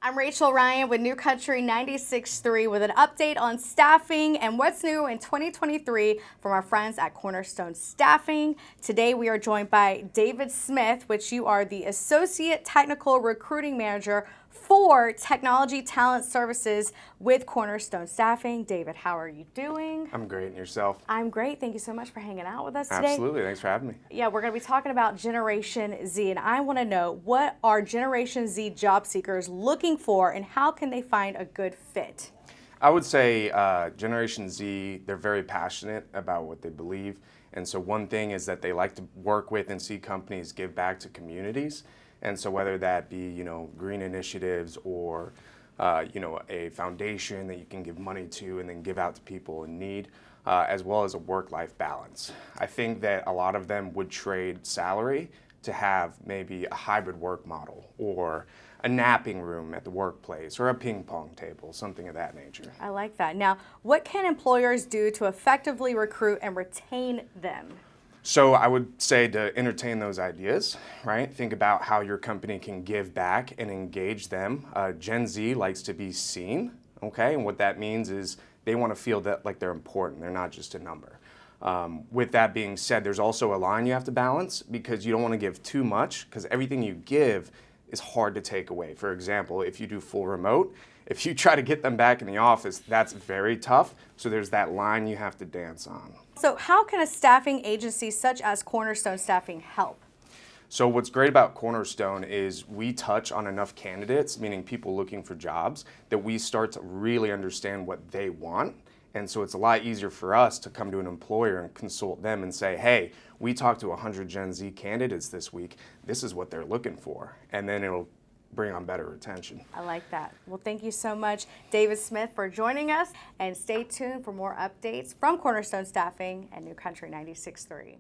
I'm Rachel Ryan with New Country 96.3 with an update on staffing and what's new in 2023 from our friends at CornerStone Staffing. Today we are joined by David Smith, which you are the Associate Technical Recruiting Manager for Technology Talent Services with CornerStone Staffing. David, how are you doing? I'm great, and yourself? I'm great. Thank you so much for hanging out with us today. Absolutely, thanks for having me. Yeah, we're going to be talking about Generation Z, and I want to know, what are Generation Z job seekers looking for and how can they find a good fit? I would say Generation Z, they're very passionate about what they believe, and so one thing is that they like to work with and see companies give back to communities. And so whether that be, green initiatives or, a foundation that you can give money to and then give out to people in need, as well as a work-life balance. I think that a lot of them would trade salary to have maybe a hybrid work model or a napping room at the workplace or a ping pong table, something of that nature. I like that. Now, what can employers do to effectively recruit and retain them? So I would say to entertain those ideas, right? Think about how your company can give back and engage them. Gen Z likes to be seen, okay? And what that means is they want to feel that like they're important. They're not just a number. With that being said, there's also a line you have to balance because you don't want to give too much because everything you give is hard to take away. For example, if you do full remote, if you try to get them back in the office, that's very tough. So there's that line you have to dance on. So how can a staffing agency such as CornerStone Staffing help? So what's great about Cornerstone is we touch on enough candidates, meaning people looking for jobs, that we start to really understand what they want. And so it's a lot easier for us to come to an employer and consult them and say, hey, we talked to 100 Gen Z candidates this week. This is what they're looking for. And then it'll bring on better retention. I like that. Well, thank you so much, David Smith, for joining us. And stay tuned for more updates from CornerStone Staffing and New Country 96.3.